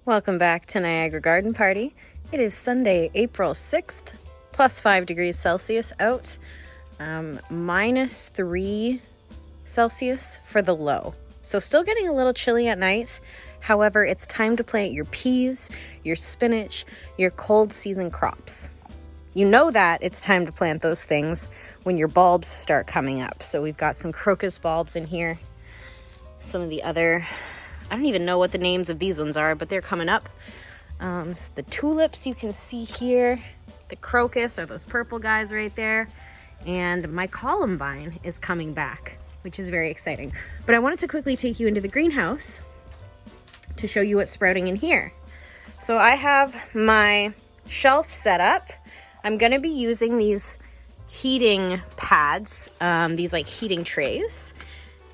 Welcome back to Niagara Garden Party. It is Sunday, April 6th, plus 5 degrees Celsius out, -3 Celsius for the low. So still getting a little chilly at night. However, it's time to plant your peas, your spinach, your cold season crops. You know that it's time to plant those things when your bulbs start coming up. So we've got some crocus bulbs in here. Some of the other, I don't even know what the names of these ones are, but they're coming up. The tulips you can see here. The crocus are those purple guys right there. And my columbine is coming back, which is very exciting. But I wanted to quickly take you into the greenhouse to show you what's sprouting in here. So I have my shelf set up. I'm gonna be using these heating pads, these like heating trays,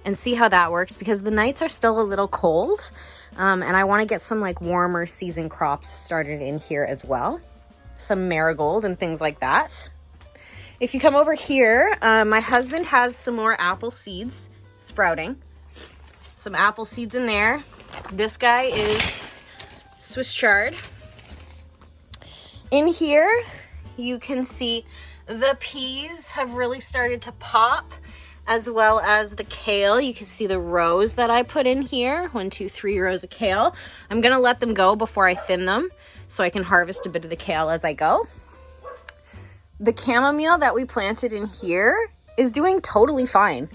and see how that works because the nights are still a little cold. And I wanna get some like warmer season crops started in here as well. Some marigold and things like that. If you come over here, my husband has some more apple seeds sprouting. Some apple seeds in there. This guy is Swiss chard. In here, you can see the peas have really started to pop, as well as the kale. You can see the rows that I put in here. 1, 2, 3 rows of kale. I'm gonna let them go before I thin them so I can harvest a bit of the kale as I go. The chamomile that we planted in here is doing totally fine.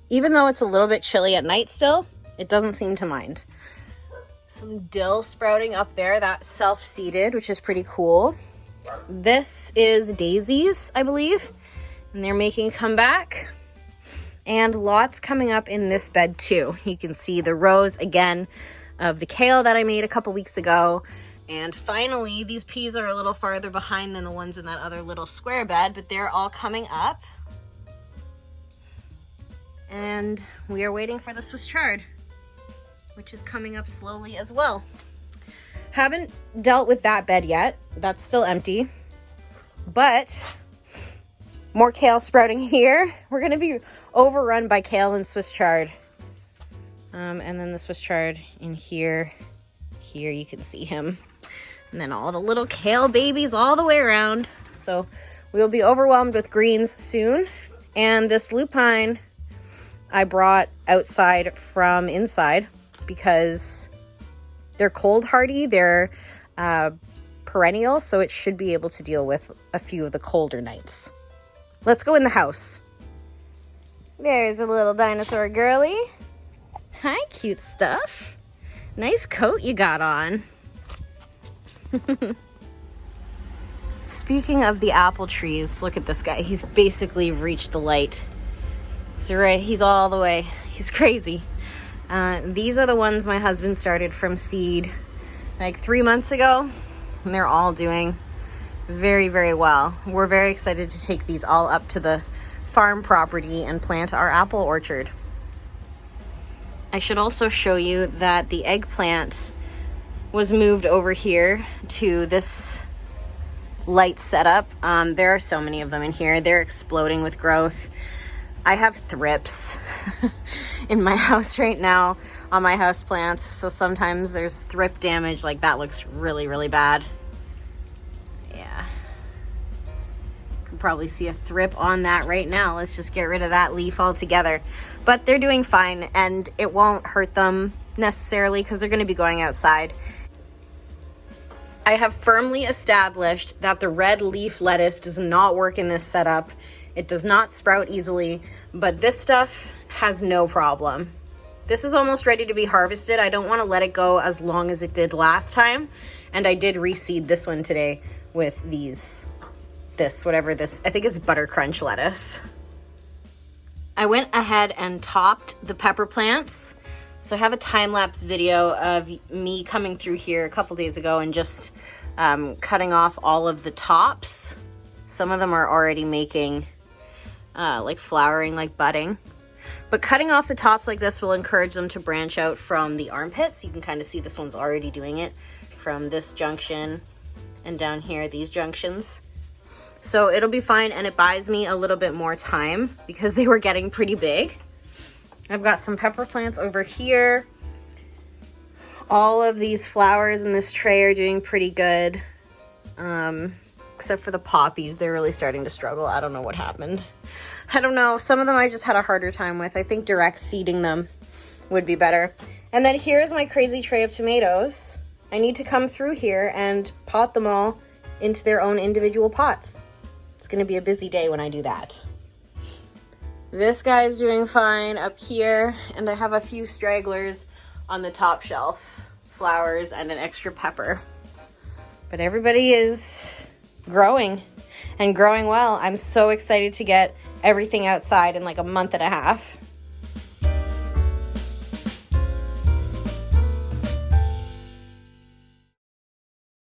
Even though it's a little bit chilly at night still, it doesn't seem to mind. Some dill sprouting up there, that's self-seeded, which is pretty cool. This is daisies, I believe, and they're making a comeback. And lots coming up in this bed too. You can see the rows again of the kale that I made a couple weeks ago. And finally, these peas are a little farther behind than the ones in that other little square bed, but they're all coming up. And we are waiting for the Swiss chard, which is coming up slowly as well. Haven't dealt with that bed yet. That's still empty. But more kale sprouting here. We're gonna be overrun by kale and Swiss chard. And then the Swiss chard in here. Here you can see him. And then all the little kale babies all the way around. So we'll be overwhelmed with greens soon. And this lupine I brought outside from inside because they're cold hardy. They're perennial, so it should be able to deal with a few of the colder nights. Let's go in the house. There's a little dinosaur girly. Hi, cute stuff. Nice coat you got on. Speaking of the apple trees, look at this guy. He's basically reached the light. So right, he's all the way. He's crazy. These are the ones my husband started from seed like 3 months ago, and they're all doing very, very well. We're very excited to take these all up to the farm property and plant our apple orchard. I should also show you that the eggplant was moved over here to this light setup. There are so many of them in here. They're exploding with growth. I have thrips in my house right now on my house plants, so sometimes there's thrip damage. Like that looks really, really bad. Yeah. You can probably see a thrip on that right now. Let's just get rid of that leaf altogether. But they're doing fine, and it won't hurt them necessarily because they're going to be going outside. I have firmly established that the red leaf lettuce does not work in this setup. It does not sprout easily, but this stuff has no problem. This is almost ready to be harvested. I don't want to let it go as long as it did last time. And I did reseed this one today with whatever this, I think it's butter crunch lettuce. I went ahead and topped the pepper plants. So I have a time-lapse video of me coming through here a couple days ago and just cutting off all of the tops. Some of them are already making like flowering, like budding. But cutting off the tops like this will encourage them to branch out from the armpits. You can kind of see this one's already doing it from this junction and down here, these junctions. So it'll be fine, and it buys me a little bit more time because they were getting pretty big. I've got some pepper plants over here. All of these flowers in this tray are doing pretty good. Except for the poppies, they're really starting to struggle. I don't know what happened. I don't know. Some of them I just had a harder time with. I think direct seeding them would be better. And then here's my crazy tray of tomatoes. I need to come through here and pot them all into their own individual pots. It's going to be a busy day when I do that. This guy's doing fine up here, and I have a few stragglers on the top shelf, flowers and an extra pepper. But everybody is growing and growing well. I'm so excited to get everything outside in like a month and a half.